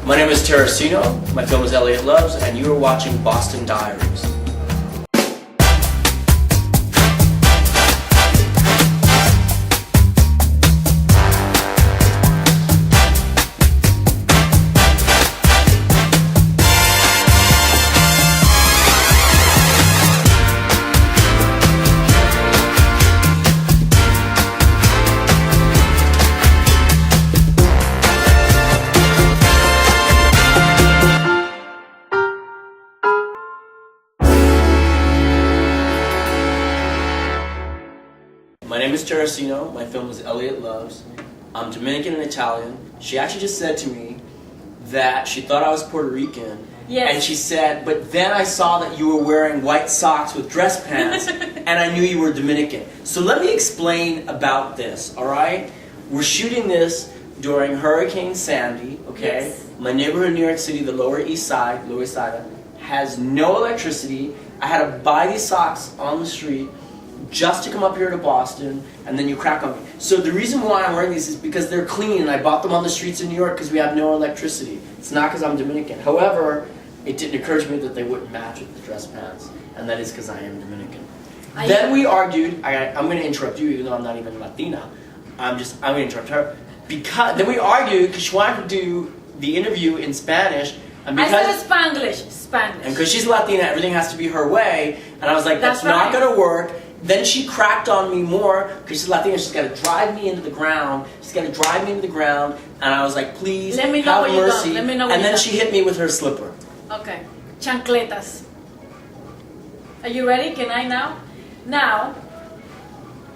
My name is Terracino, my film is Elliot Loves, and you are watching Boston Diaries. My name is Terracino, my film is Elliot Loves. I'm Dominican and Italian. She actually just said to me that she thought I was Puerto Rican. Yes. And she said, but then I saw that you were wearing white socks with dress pants, and I knew you were Dominican. So let me explain about this, alright? We're shooting this during Hurricane Sandy, okay? Yes. My neighborhood in New York City, the Lower East Side, has no electricity. I had to buy these socks on the street just to come up here to Boston, and then you crack on me. So the reason why I'm wearing these is because they're clean, and I bought them on the streets of New York because we have no electricity. It's not because I'm Dominican. However, it didn't occur to me that they wouldn't match with the dress pants, and that is because I am Dominican. Then we argued. I'm going to interrupt you, even though I'm not even Latina. I'm going to interrupt her. Then we argued because she wanted to do the interview in Spanish, and because I said Spanglish. And because she's Latina, everything has to be her way, and I was like, that's not going to work. Then she cracked on me more because she's Latina. She's got to drive me into the ground. And I was like, please, let me know have what mercy. You done. Let me know what and you then done. she hit me with her slipper. Okay, chancletas. Are you ready? Can I now? Now,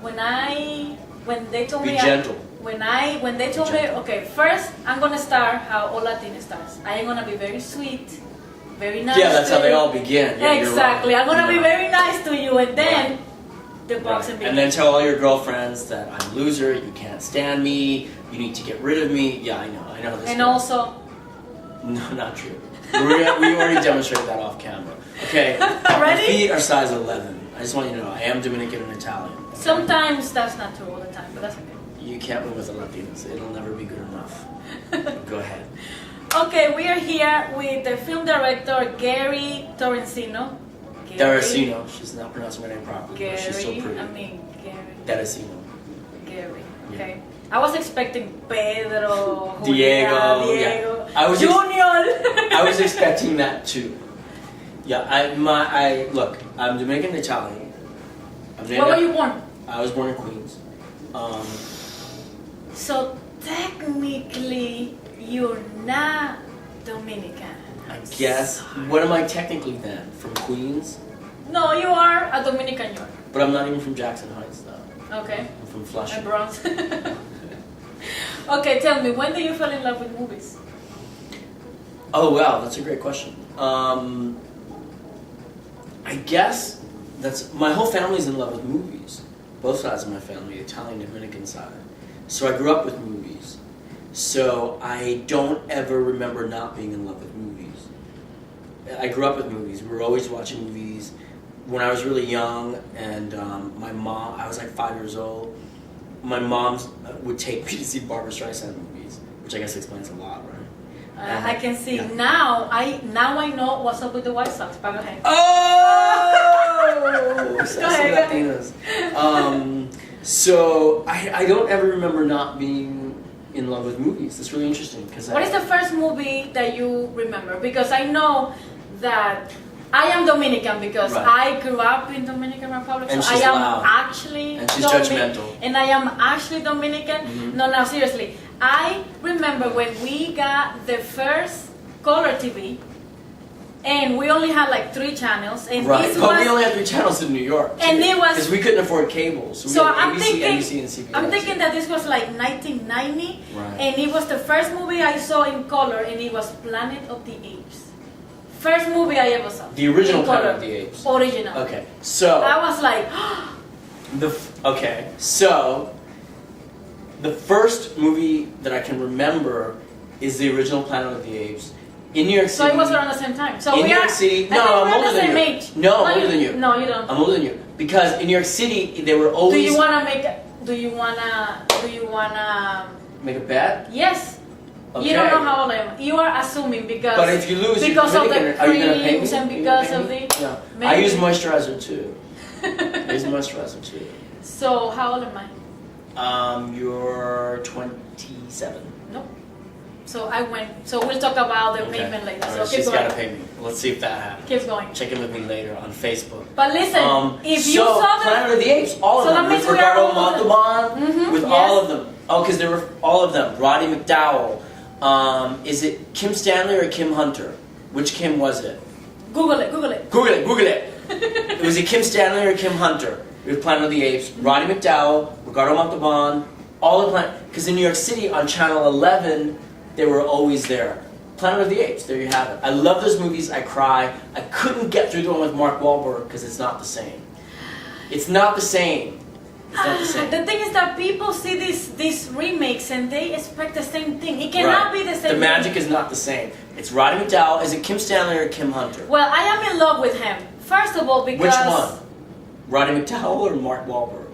when they told me, be gentle. When they told me, okay, first I'm gonna start how all Latina starts. I am gonna be very sweet, very nice. Yeah, that's to how they you. all begin. Yeah, exactly. You're right. I'm gonna be very nice to you, and then the boxing begins. And then tell all your girlfriends that I'm a loser. You can't stand me. You need to get rid of me. Yeah, I know this. And goes. also, no, not true. we already demonstrated that off camera. Okay. Ready? My feet are size 11. I just want you to know I am Dominican and Italian. Okay? Sometimes that's not true all the time, but that's okay. You can't win with the Latinos. It'll never be good enough. Go ahead. Okay, we are here with the film director Gary Terracino. Terracino. She's not pronouncing my name properly. Gary. But she's so pretty. Gary. Terracino. Gary. Yeah. Okay. I was expecting Pedro, Diego. Diego. Yeah. Junior. I was expecting that too. Yeah. Look. I'm Dominican and Italian. Where were you born? I was born in Queens. So technically, you're not Dominican. I guess. What am I technically then? From Queens? No, you are a Dominican. You are. But I'm not even from Jackson Heights, though. Okay. I'm from Flushing. Bronx. Okay, tell me, when did you fall in love with movies? Oh wow, that's a great question. I guess my whole family's in love with movies. Both sides of my family, Italian and Dominican side. So I grew up with movies. So I don't ever remember not being in love with movies. I grew up with movies. We were always watching movies. When I was really young, and my mom, I was like 5 years old, my mom would take me to see Barbra Streisand movies, which I guess explains a lot, right? I can see. Yeah. Now I know what's up with the White Sox. But go ahead. Oh! Go ahead. So I don't ever remember not being in love with movies. That's really interesting. What is the first movie that you remember? Because I know that I am Dominican because I grew up in Dominican Republic. And so she's I am loud. actually and she's judgmental. And I am actually Dominican. Mm-hmm. No, now seriously. I remember when we got the first color TV, and we only had like 3 channels. And right, but we only had 3 channels in New York. And it was because we couldn't afford cable. So we had I'm ABC, thinking, NBC, and CBS. I'm thinking that this was like 1990, right. and it was the first movie I saw in color, and it was Planet of the Apes. First movie I ever saw. The original in color. Planet of the Apes. Original. Okay, so I was like, so the first movie that I can remember is the original Planet of the Apes in New York City. So it was around the same time. So in we New are. York City. I No, think I'm we're older the than same you. age. No, I'm older than you. No, you don't. I'm older than you because in New York City they were always. Do you wanna make? Do you wanna make a bet? Yes. Okay. You don't know how old I am. You are assuming because. But if you lose, because of the are you gonna pay me? creams and because of the. No. Maybe. I use moisturizer too. I use moisturizer too. So how old am I? You're 27. Nope. So I went. So we'll talk about the payment later. All So right, keep she's going. gotta pay me. Let's see if that happens. Keep going. Check in with me later on Facebook. But listen, if you saw the Planet of the Apes, all of So them, that with means we are Ricardo all of them. Montalban, with yes. all of them. Oh, because there were all of them. Roddy McDowell. Is it Kim Stanley or Kim Hunter? Which Kim was it? Google it. Google it. Google it. Google it. Was it Kim Stanley or Kim Hunter? With Planet of the Apes, Roddy McDowell, Ricardo Montalban, all the Planet. Because in New York City on Channel 11, they were always there. Planet of the Apes, there you have it. I love those movies, I cry. I couldn't get through the one with Mark Wahlberg because it's not the same. It's not the same. It's not the same. The thing is that people see these remakes and they expect the same thing. It cannot be the same The magic thing. is not the same. It's Roddy McDowell. Is it Kim Stanley or Kim Hunter? Well, I am in love with him. First of all, because... Which one? Roddy McDowell or Mark Wahlberg?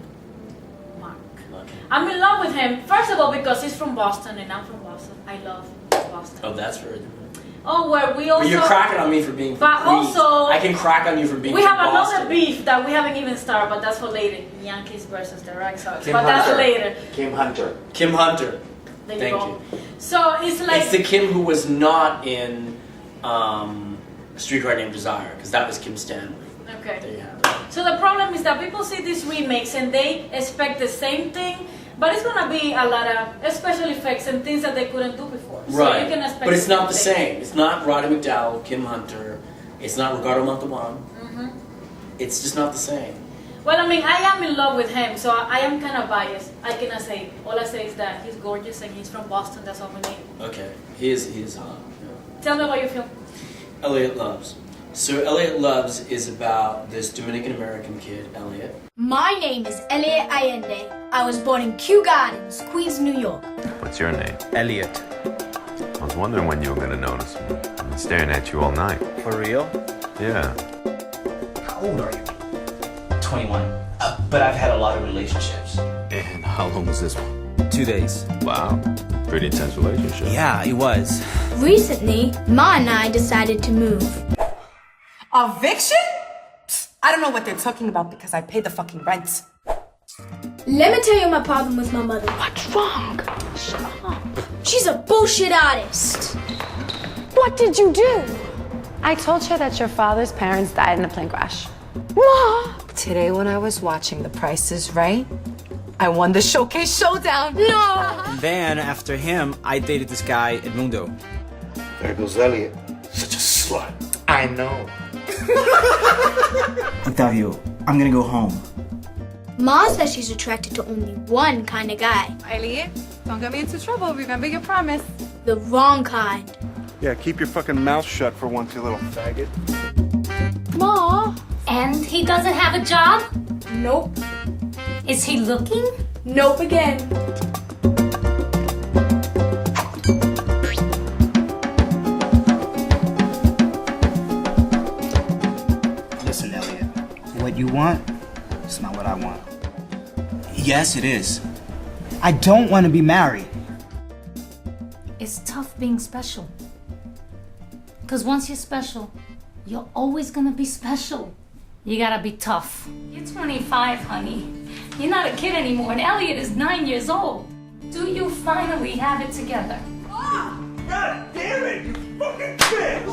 Mark. Okay. I'm in love with him. First of all, because he's from Boston and I'm from Boston. I love Boston. Oh, that's very different. Oh, where we also... But you're cracking on me for being from But Queens. also... I can crack on you for being We from have Boston. another beef that we haven't even started, but that's for later. Yankees versus the Red Sox. Kim But that's Hunter. later. Kim Hunter. Kim Hunter. There you Thank go. So it's like... It's the Kim who was not in A Streetcar Named Desire, because that was Kim Stanley. Okay. There you have it. So the problem is that people see these remakes and they expect the same thing, but it's gonna be a lot of special effects and things that they couldn't do before. So Right. you can expect But it's not the thing. same. It's not Roddy McDowell, Kim Hunter. It's not Ricardo Montalban. Mhm. It's just not the same. Well, I mean, I am in love with him, so I am kind of biased. I cannot say. All I say is that he's gorgeous and he's from Boston. That's all we need. Okay. He is hot. Yeah. Tell me what you feel. Elliot Loves. So Elliot Loves is about this Dominican American kid, Elliot. My name is Elliot Allende. I was born in Kew Gardens, Queens, New York. What's your name? Elliot. I was wondering when you were going to notice me. I've been staring at you all night. For real? Yeah. How old are you? 21. But I've had a lot of relationships. And how long was this one? 2 days. Wow. Pretty intense relationship. Yeah, it was. Recently, Ma and I decided to move. Eviction? Psst, I don't know what they're talking about because I pay the fucking rent. Let me tell you my problem with my mother. What's wrong? Shut up. She's a bullshit artist. What did you do? I told her that your father's parents died in a plane crash. Ma! Today when I was watching The Price is Right, I won the Showcase Showdown. No! Then, after him, I dated this guy, Edmundo. There goes Elliot. Such a slut. I know. Octavio, I'm gonna go home. Ma says she's attracted to only one kind of guy. Elliot, don't get me into trouble. Remember your promise. The wrong kind. Yeah, keep your fucking mouth shut for once, you little faggot. Ma! And he doesn't have a job? Nope. Is he looking? Nope again. Listen, Elliot. What you want is not what I want. Yes, it is. I don't want to be married. It's tough being special. Because once you're special, you're always gonna be special. You gotta be tough. You're 25, honey. You're not a kid anymore, and Elliot is 9 years old. Do you finally have it together? God damn it, you fucking bitch!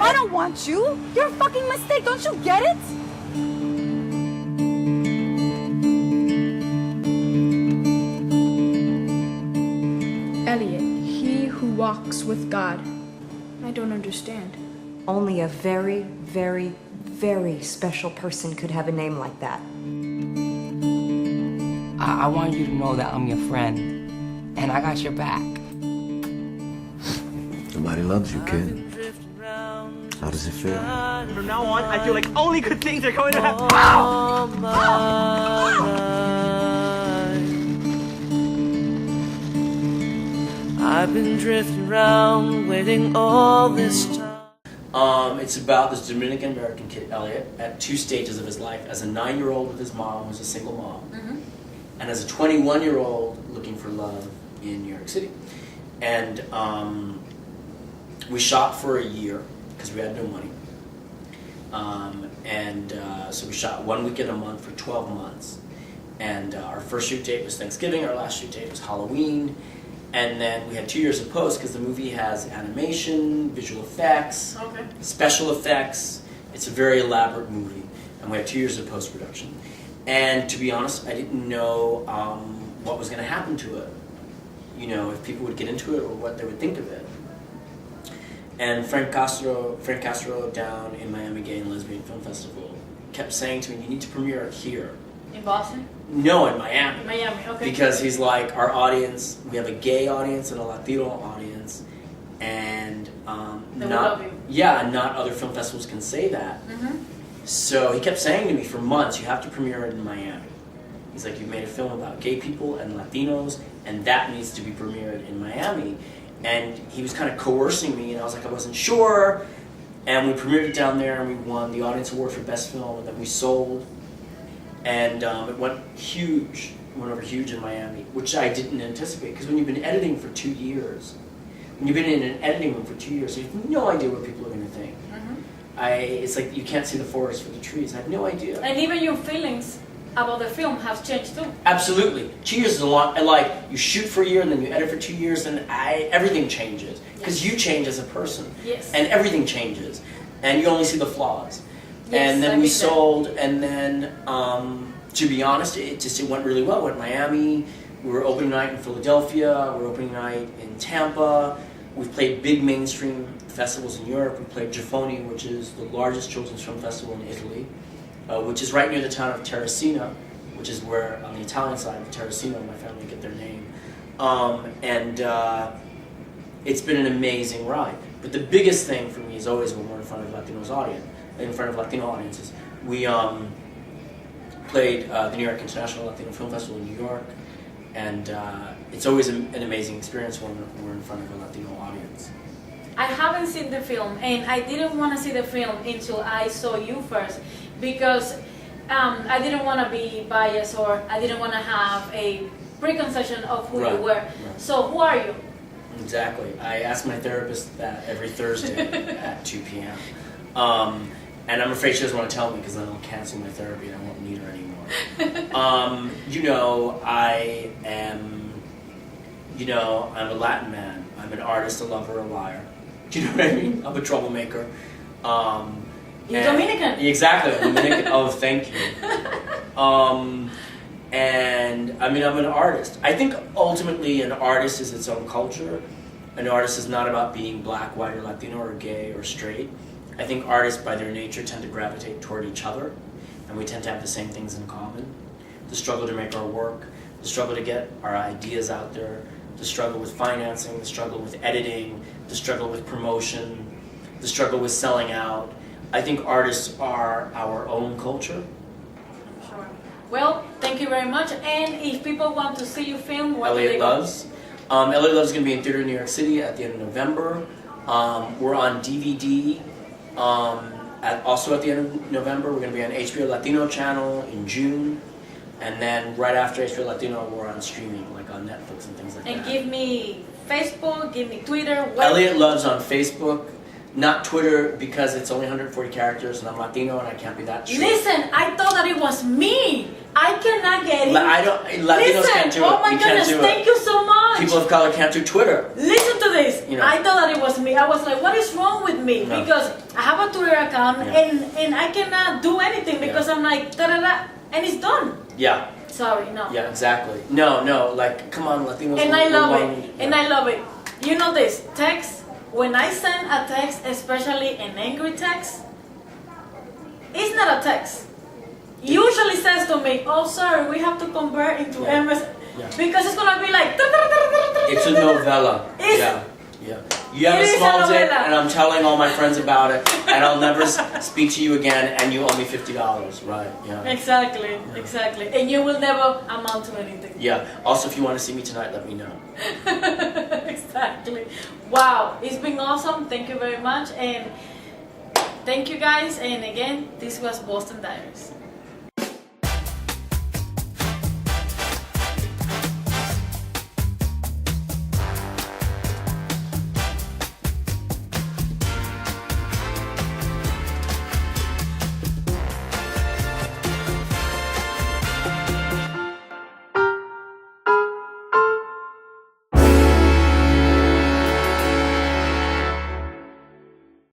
I don't want you. You're a fucking mistake. Don't you get it? Elliot, he who walks with God. I don't understand. Only a very, very, very special person could have a name like that. I want you to know that I'm your friend, and I got your back. Somebody loves you, kid. How does it feel? From now on, I feel like only good things are going to happen. I've been drifting around, waiting all this time. It's about this Dominican American kid, Elliot, at two stages of his life. As a 9-year-old with his mom, who's a single mom, and as a 21-year-old looking for love in New York City. And we shot for a year because we had no money. So we shot 1 weekend a month for 12 months. And our first shoot date was Thanksgiving, our last shoot date was Halloween. And then we had 2 years of post because the movie has animation, visual effects, special effects. It's a very elaborate movie. And we had 2 years of post-production. And to be honest, I didn't know what was going to happen to it. You know, if people would get into it or what they would think of it. And Frank Castro down in Miami Gay and Lesbian Film Festival kept saying to me, you need to premiere it here. In Boston? No, in Miami. Miami, okay. Because he's like, our audience, we have a gay audience and a Latino audience, and not other film festivals can say that. So he kept saying to me for months, you have to premiere it in Miami. He's like, you've made a film about gay people and Latinos, and that needs to be premiered in Miami. And he was kind of coercing me, and I was like, I wasn't sure. And we premiered it down there, and we won the Audience Award for Best Film, and then we sold. And it went huge. It went over huge in Miami, which I didn't anticipate, because when you've been editing for 2 years, when you've been in an editing room for 2 years, you have no idea what people are going to think. It's like you can't see the forest for the trees. I have no idea. And even your feelings about the film have changed too. Absolutely. 2 years is a lot. Like, you shoot for a year and then you edit for 2 years, and everything changes. Because you change as a person. Yes. And everything changes. And you only see the flaws. Yes, and then we sold, and then, to be honest, it went really well. We went to Miami, we were opening night in Philadelphia, we were opening night in Tampa. We've played big mainstream festivals in Europe. We played Johanny, which is the largest children's film festival in Italy, which is right near the town of Terracino, which is where, on the Italian side of Terracino, my family get their name. It's been an amazing ride. But the biggest thing for me is always when we're in front of Latino audiences. We played the New York International Latino Film Festival in New York, and it's always an amazing experience when we're in front of a Latino audience. I haven't seen the film, and I didn't want to see the film until I saw you first, because I didn't want to be biased, or I didn't want to have a preconception of who you were. So who are you? Exactly. I ask my therapist that every Thursday at 2 p.m. And I'm afraid she doesn't want to tell me, because then I'll cancel my therapy and I won't need her anymore. You know, I'm a Latin man. I'm an artist, a lover, a liar. Do you know what I mean? I'm a troublemaker. You're Dominican. Exactly, I'm Dominican. Oh, thank you. And I mean, I'm an artist. I think ultimately an artist is its own culture. An artist is not about being black, white, or Latino, or gay, or straight. I think artists by their nature tend to gravitate toward each other, and we tend to have the same things in common. The struggle to make our work, the struggle to get our ideas out there, the struggle with financing, the struggle with editing, the struggle with promotion, the struggle with selling out. I think artists are our own culture. Sure. Well, thank you very much. And if people want to see you film, what Elliot Loves. Elliot Loves is going to be in theater in New York City at the end of November. We're on DVD. Also at the end of November, we're going to be on HBO Latino channel in June. And then right after HBO Latino, we're on streaming, like on Netflix and things like that. And give me Facebook, give me Twitter. Elliot Loves on Facebook. Not Twitter, because it's only 140 characters and I'm Latino and I can't be that short. Listen, I thought that it was me. I cannot get it. Latinos can't do it. Oh my goodness, thank you so much. People of color can't do Twitter. Listen to this. You know. I thought that it was me. I was like, what is wrong with me? No. Because I have a Twitter account and I cannot do anything because I'm like, da-da-da, and it's done. Yeah. Sorry, no. Yeah, exactly. No, like, come on, Latinos. And I love it. And I love it. You know this, text. When I send a text, especially an angry text, it's not a text. Usually says to me, oh sorry, we have to convert into MS, because it's gonna be like. It's a novella. Yeah. You have a small dick, and I'm telling all my friends about it, and I'll never speak to you again, and you owe me $50, right? Yeah. Exactly. And you will never amount to anything. Yeah. Also, if you want to see me tonight, let me know. Exactly. Wow, it's been awesome. Thank you very much, and thank you guys. And again, this was Boston Diaries.